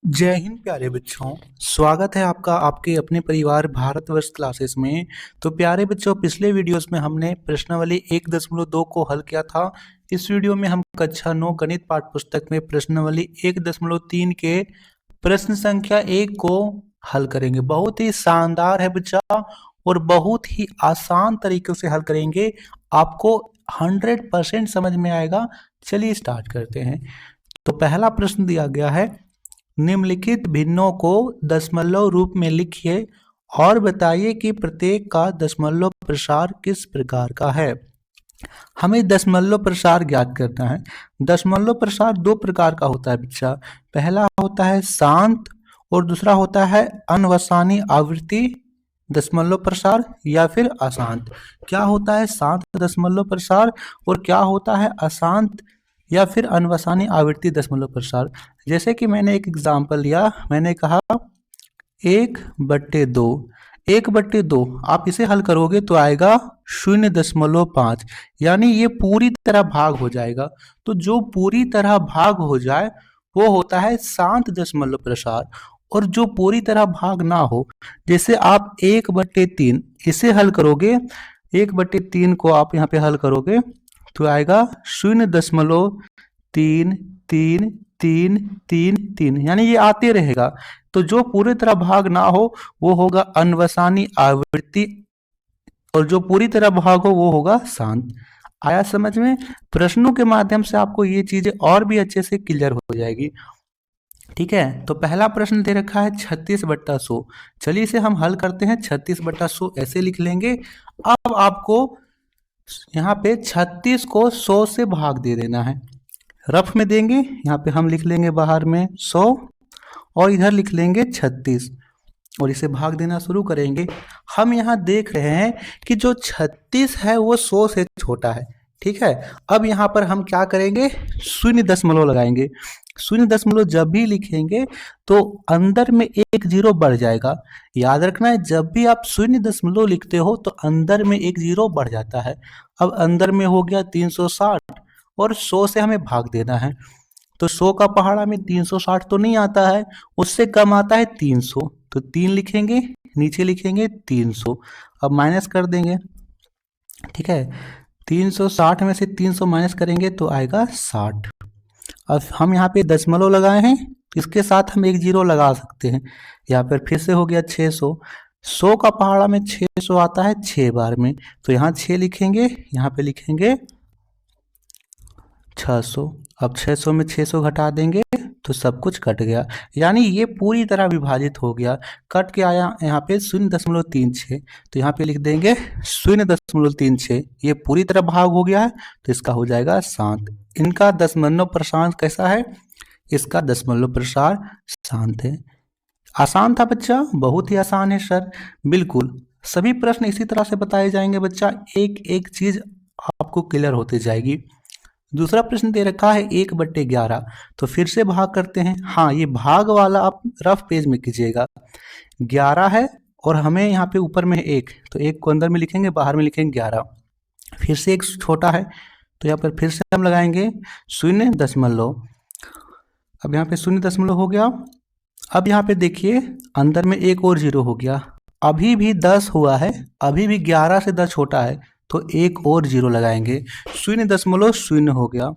जय हिंद प्यारे बच्चों। स्वागत है आपका आपके अपने परिवार भारतवर्ष क्लासेस में। तो प्यारे बच्चों, पिछले वीडियोस में हमने प्रश्नावली 1.2 को हल किया था। इस वीडियो में हम कक्षा 9 गणित पाठ्य पुस्तक में प्रश्नावली 1.3 के प्रश्न संख्या 1 को हल करेंगे। बहुत ही शानदार है बच्चा और बहुत ही आसान तरीके से हल करेंगे, आपको 100% समझ में आएगा। चलिए स्टार्ट करते हैं। तो पहला प्रश्न दिया गया है, निम्नलिखित भिन्नों को दशमलव रूप में लिखिए और बताइए कि प्रत्येक का दशमलव प्रसार किस प्रकार का है। हमें दशमलव प्रसार ज्ञात करना है। दशमलव प्रसार दो प्रकार का होता है बच्चा। पहला होता है शांत और दूसरा होता है अनवसानी आवृत्ति दशमलव प्रसार या फिर अशांत। क्या होता है शांत दशमलव प्रसार और क्या होता है अशांत या फिर अनवसानी आवृत्ति दशमलव प्रसार। जैसे कि मैंने एक एग्जाम्पल लिया, मैंने कहा 1/2। 1/2 आप इसे हल करोगे तो आएगा 0.5, यानी ये पूरी तरह भाग हो जाएगा। तो जो पूरी तरह भाग हो जाए वो होता है शांत दशमलव प्रसार, और जो पूरी तरह भाग ना हो, जैसे आप 1/3 इसे हल करोगे, 1/3 को आप यहाँ पे हल करोगे तो आएगा 0.33333, यानी ये आते रहेगा। तो जो पूरी तरह भाग ना हो वो होगा अनवसानी आवृत्ति, और जो पूरी तरह भाग हो वो होगा शांत। आया समझ में? प्रश्नों के माध्यम से आपको ये चीजें और भी अच्छे से क्लियर हो जाएगी। ठीक है, तो पहला प्रश्न दे रखा है 36/100। चलिए इसे हम हल करते हैं। 36/100 ऐसे लिख लेंगे। अब आपको यहाँ पे 36 को 100 से भाग दे देना है। रफ में देंगे, यहाँ पे हम लिख लेंगे बाहर में 100 और इधर लिख लेंगे 36 और इसे भाग देना शुरू करेंगे। हम यहाँ देख रहे हैं कि जो 36 है वो 100 से छोटा है। ठीक है, अब यहाँ पर हम क्या करेंगे, शून्य दशमलव लगाएंगे। शून्य दशमलव जब भी लिखेंगे तो अंदर में एक जीरो बढ़ जाएगा। याद रखना है, जब भी आप शून्य दशमलव लिखते हो तो अंदर में एक जीरो बढ़ जाता है। अब अंदर में हो गया 360 और 100 से हमें भाग देना है। तो 100 का पहाड़ा में 360 तो नहीं आता है, उससे कम आता है 300। तो 3 लिखेंगे, नीचे लिखेंगे 300। अब माइनस कर देंगे। ठीक है, 360 में से 300 माइनस करेंगे तो आएगा 60। अब हम यहाँ पे दशमलव लगाए हैं, इसके साथ हम एक जीरो लगा सकते हैं। यहाँ पर फिर से हो गया 600। 100 का पहाड़ा में 600 आता है 6 बार में, तो यहाँ 6 लिखेंगे, यहाँ पे लिखेंगे 600। अब 600 में 600 घटा देंगे तो सब कुछ कट गया, यानी ये पूरी तरह विभाजित हो गया। कट के आया यहाँ पे 0.36, तो यहाँ पे लिख देंगे 0.36। ये पूरी तरह भाग हो गया है, तो इसका हो जाएगा शांत। इनका दशमलव प्रसार कैसा है? इसका दशमलव प्रसार शांत है। आसान था बच्चा, बहुत ही आसान है सर। बिल्कुल, सभी प्रश्न इसी तरह से बताए जाएंगे बच्चा, एक एक चीज आपको क्लियर होती जाएगी। दूसरा प्रश्न दे रखा है 1/11। तो फिर से भाग करते हैं। हाँ, ये भाग वाला आप रफ पेज में कीजिएगा। 11 है और हमें यहाँ पे ऊपर में है 1, तो 1 को अंदर में लिखेंगे, बाहर में लिखेंगे 11। फिर से एक छोटा है, तो यहाँ पर फिर से हम लगाएंगे 0.। अब यहाँ पे 0 हो गया। अब यहाँ पे देखिए अंदर में एक और जीरो हो गया। अभी भी 10 हुआ है, अभी भी 11 से 10 छोटा है, तो एक और जीरो लगाएंगे। 0.0 हो गया,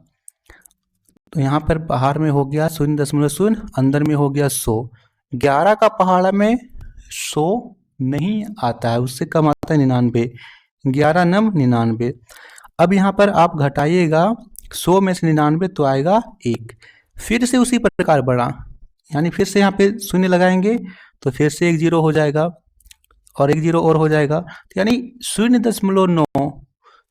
तो यहाँ पर बाहर में हो गया 0.0, अंदर में हो गया 100। 11 का पहाड़ा में 100 नहीं आता है, उससे कम आता है 99। 11 नम 99। अब यहाँ पर आप घटाइएगा 100 में से 99 तो आएगा 1। फिर से उसी प्रकार बढ़ा, यानी फिर से यहाँ पे 0 लगाएंगे तो फिर से एक जीरो हो जाएगा और एक जीरो और हो जाएगा, तो यानी 0.9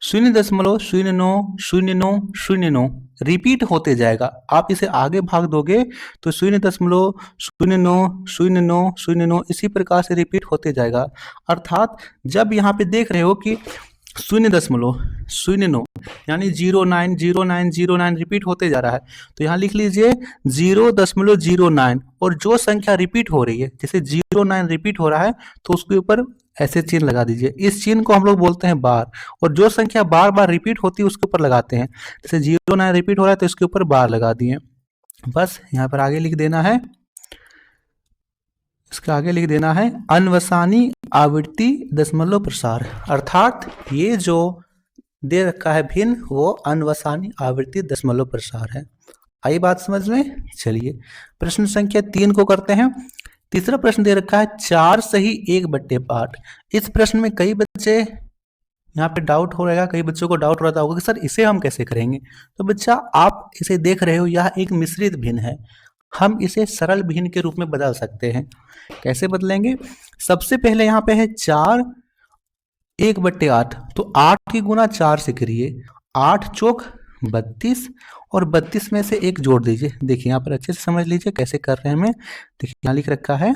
0.090909 रिपीट होते जाएगा। आप इसे आगे भाग दोगे तो 0.090909 इसी प्रकार से रिपीट होते जाएगा। अर्थात जब यहाँ पे देख रहे हो कि 0.09 यानी 090909 रिपीट होते जा रहा है, तो यहाँ लिख लीजिए 0.09, और जो संख्या रिपीट हो रही है, जैसे 09 रिपीट हो रहा है तो उसके ऊपर ऐसे चिन्ह लगा दीजिए। इस चिन्ह को हम लोग बोलते हैं बार, और जो संख्या बार बार रिपीट होती है उसके ऊपर लगाते हैं। जैसे 09 रिपीट हो रहा है तो इसके ऊपर बार लगा दिए। बस यहाँ पर आगे लिख देना है इसके आगे लिख देना है अनवसानी आवृत्ति दशमलव प्रसार, अर्थात ये जो दे रखा है भिन्न वो अनवसानी आवृत्ति दशमलव प्रसार है। आई बात समझ में? चलिए प्रश्न संख्या 3 को करते हैं। तीसरा प्रश्न दे रखा है 4 सही 1/8। इस प्रश्न में कई बच्चे यहाँ पे डाउट हो रहेगा, कई बच्चों को डाउट रहता होगा कि सर इसे हम कैसे करेंगे। तो बच्चा आप इसे देख रहे हो, यह एक मिश्रित भिन्न है, हम इसे सरल भिन्न के रूप में बदल सकते हैं। कैसे बदलेंगे? सबसे पहले यहाँ पे है 4 1/8, तो 8 की गुना 4 से करिए, 8 चौक 32 और 32 में से 1 जोड़ दीजिए। देखिए यहाँ पर अच्छे से समझ लीजिए कैसे कर रहे हैं हमें। देखिए यहाँ लिख रखा है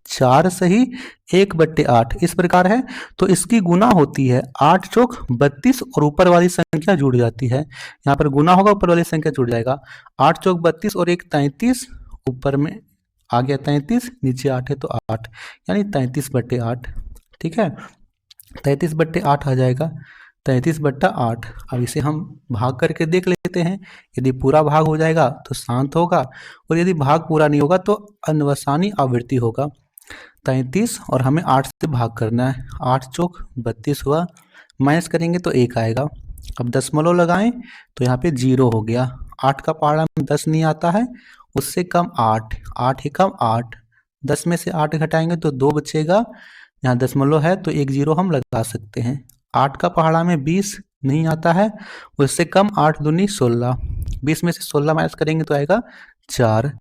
4 सही 1/8 इस प्रकार है, तो इसकी गुना होती है 8 चौक 32 और ऊपर वाली संख्या जुड़ जाती है। यहाँ पर गुना होगा, ऊपर वाली संख्या जुड़ जाएगा। 8 चौक 32 और 1 33, ऊपर में आ गया 33, नीचे 8 है तो 8, यानी 33/8। ठीक है, 33/8 आ जाएगा, 33/8। अब इसे हम भाग करके देख लेते हैं। यदि पूरा भाग हो जाएगा तो शांत होगा, और यदि भाग पूरा नहीं होगा तो अनवसानी आवृत्ति होगा। 33 और हमें 8 से भाग करना है, 8 चौक 32 हुआ, माइनस करेंगे तो 1 आएगा। अब दशमलव लगाएं तो यहाँ पे 0 हो गया। 8 का पहाड़ा में 10 नहीं आता है, उससे कम 8, 8 ही कम 8, 10 में से 8 घटाएंगे तो 2 बचेगा। यहाँ दशमलव है तो 1 0 हम लगा सकते हैं। 8 का पहाड़ा में 20 नहीं आता है, उससे कम 8 दूनी 16, 20 में से 16 माइनस करेंगे तो आएगा 4।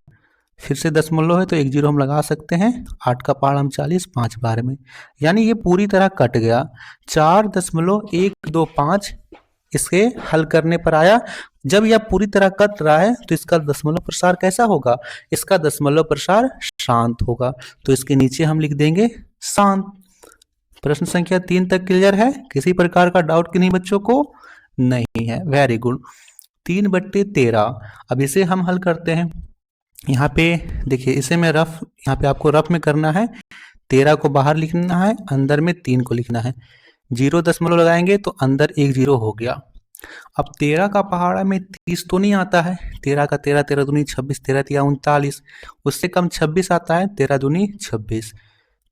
फिर से दशमलव है तो 1 0 हम लगा सकते हैं। 8 का पहाड़ा हम 40, 5 बार में, यानी ये पूरी तरह कट गया। 4.125 इसके हल करने पर आया। जब यह पूरी तरह कट रहा है तो इसका दशमलव प्रसार कैसा होगा? इसका दशमलव प्रसार शांत होगा, तो इसके नीचे हम लिख देंगे शांत। प्रश्न संख्या 3 तक क्लियर है? किसी प्रकार का डाउट कि नहीं बच्चों को? नहीं है, वेरी गुड। 3/13। अब इसे हम हल करते हैं। यहाँ पे देखिए, इसे मैं रफ, यहाँ पे आपको रफ में करना है। 13 को बाहर लिखना है, अंदर में 3 को लिखना है। 0 दशमलव लगाएंगे तो अंदर 1 0 हो गया। अब 13 का पहाड़ा में 30 तो नहीं आता है, 13 का 13, 13 दूनी 26, 13 तिया 39, उससे कम 26 आता है, 13 दूनी 26,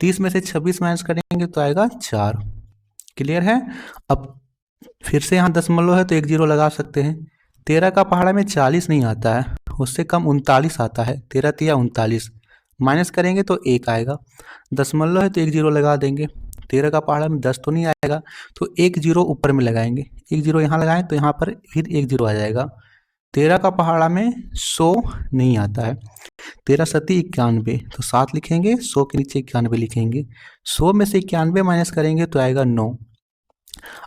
30 में से 26 माइनस करेंगे तो आएगा 4। क्लियर है? अब फिर से यहाँ दशमलव है तो 1 0 लगा सकते हैं। 13 का पहाड़ा में 40 नहीं आता है, उससे कम 39 आता है, 13 तिया 39, माइनस करेंगे तो 1 आएगा। दशमलव है तो 1 0 लगा देंगे। 13 का पहाड़ा में 10 तो नहीं आएगा, तो 1 0 ऊपर में लगाएंगे। 1 0 यहाँ लगाएं तो यहाँ पर फिर 1 0 आ जाएगा। 13 का पहाड़ा में 100 नहीं आता है, 13 सती 91, तो 7 लिखेंगे, 100 के नीचे 91 लिखेंगे। 100 में से 91 माइनस करेंगे तो आएगा 9।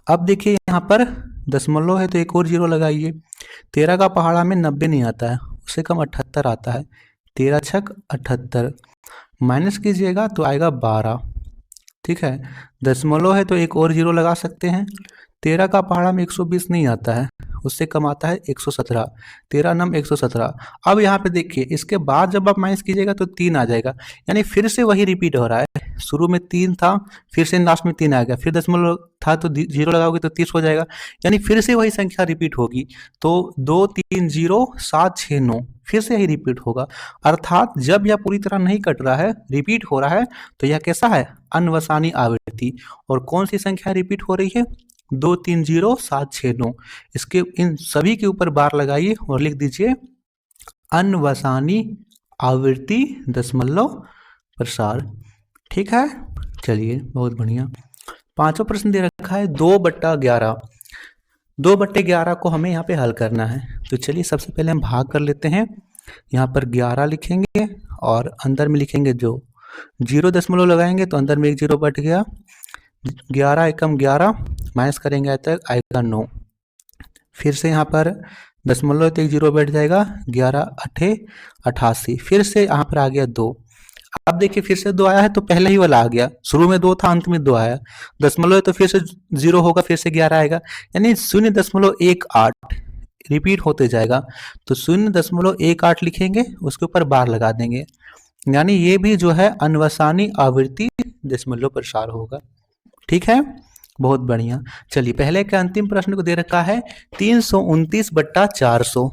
अब देखिए यहाँ पर दशमलव है तो एक और 0 लगाइए। 13 का पहाड़ा में 90 नहीं आता है, उससे कम 78 आता है, 13 छक 78, माइनस कीजिएगा तो आएगा 12। ठीक है, दशमलव है तो एक और 0 लगा सकते हैं। 13 का पहाड़ा में 120 नहीं आता है, उससे कम आता है 117, 13 नम 117। अब यहाँ पे देखिए, इसके बाद जब आप माइनस कीजिएगा तो 3 आ जाएगा, यानी फिर से वही रिपीट हो रहा है। शुरू में 3 था, फिर से लास्ट में 3 आ गया, फिर दशमलव था तो 0 लगाओगे तो 30 हो जाएगा, यानी फिर से वही संख्या रिपीट होगी। तो 2 3 0 7 6 9 फिर से ही रिपीट होगा। अर्थात जब यह पूरी तरह नहीं कट रहा है, रिपीट हो रहा है, तो यह कैसा है? अनवसानी आवृत्ति। और कौन सी संख्या रिपीट हो रही है? 2 3 0 7 6 9। इसके इन सभी के ऊपर बार लगाइए और लिख दीजिए अनवसानी आवृत्ति दशमलव प्रसार। ठीक है, चलिए बहुत बढ़िया। 5वां प्रश्न दे रखा है 2/11। 2/11 को हमें यहाँ पे हल करना है, तो चलिए सबसे पहले हम भाग कर लेते हैं। यहाँ पर 11 लिखेंगे और अंदर में लिखेंगे 0 दशमलव लगाएंगे तो अंदर में 1 0 बट गया। 11 एकम 11 माइनस करेंगे तक आएगा 9। फिर से यहाँ पर दशमलव तो 1 0 बैठ जाएगा, 11 8 88, फिर से यहाँ पर आ गया 2। अब देखिए फिर से 2 आया है तो पहले ही वाला आ गया, शुरू में 2 था, अंत में 2 आया। दशमलव तो फिर से 0 होगा, फिर से 11 आएगा, यानी 0.18 रिपीट होते जाएगा। तो 0.18 लिखेंगे, उसके ऊपर बार लगा देंगे, यानी ये भी जो है अनवसानी आवृत्ति दशमलव प्रसार होगा। ठीक है, बहुत बढ़िया। चलिए पहले के अंतिम प्रश्न को दे रखा है 329/400।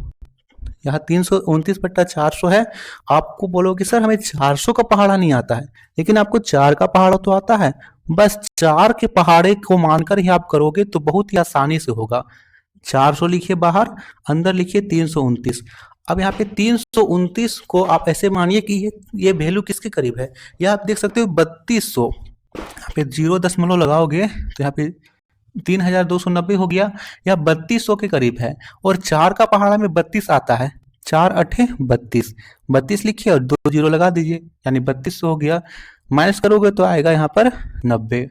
यहाँ 329/400 है। आपको बोलोगे सर हमें 400 का पहाड़ा नहीं आता है, लेकिन आपको 4 का पहाड़ा तो आता है। बस 4 के पहाड़े को मानकर ही आप करोगे तो बहुत ही आसानी से होगा। 400 लिखिए बाहर, अंदर लिखिए 329। अब यहाँ पे 329 को आप ऐसे मानिए कि ये वैल्यू किसके करीब है, यह आप देख सकते हो 3200। यहाँ पे 0 लगाओगे तो यहाँ पे 3290 हो गया, या 3200 के करीब है। और 4 का पहाड़ा में 32 आता है, 4 अठे 32, 32 लिखिए और 2 जीरो लगा दीजिए, यानी 3200 हो गया। माइनस करोगे तो आएगा यहाँ पर 90।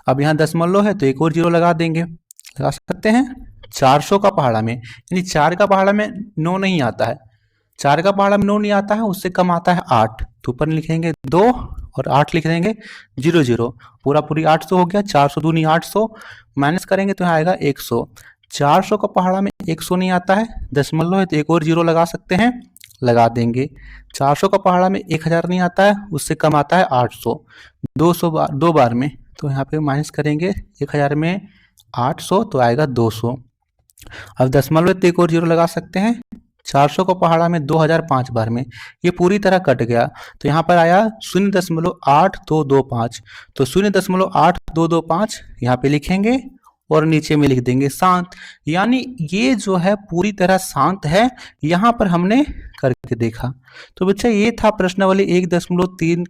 अब यहाँ दशमलव है तो एक और जीरो लगा देंगे, लगा सकते हैं। 400 का पहाड़ा में, यानी 4 का पहाड़ा में 9 नहीं आता है, 4 का पहाड़ा में 9 नहीं आता है, उससे कम आता है 8, तो ऊपर लिखेंगे 2 और 8 लिख देंगे 00, पूरा पूरी 800 हो गया। 400 दूनी 800, माइनस करेंगे तो यहाँ आएगा 100। 400 का पहाड़ा में 100 नहीं आता है, दशमलव है तो एक और जीरो लगा सकते हैं, लगा देंगे। 400 का पहाड़ा में 1000 नहीं आता है, उससे कम आता है 800, 200 बार 2 बार में, तो यहाँ पे माइनस करेंगे 1000 में 800 तो आएगा 200। अब दशमलव तो एक और जीरो लगा सकते हैं। 400 को पहाड़ा में 2005 बार में, ये पूरी तरह कट गया, तो यहाँ पर आया 0.8225, तो 0.8225 यहाँ पे लिखेंगे और नीचे में लिख देंगे शांत, यानी ये जो है पूरी तरह शांत है। यहाँ पर हमने करके देखा। तो बच्चा ये था प्रश्नावली 1.3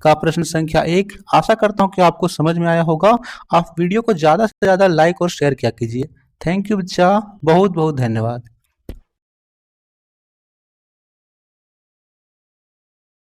का प्रश्न संख्या 1। आशा करता हूँ कि आपको समझ में आया होगा। आप वीडियो को ज़्यादा से ज़्यादा लाइक और शेयर किया कीजिए। थैंक यू बच्चा, बहुत बहुत धन्यवाद।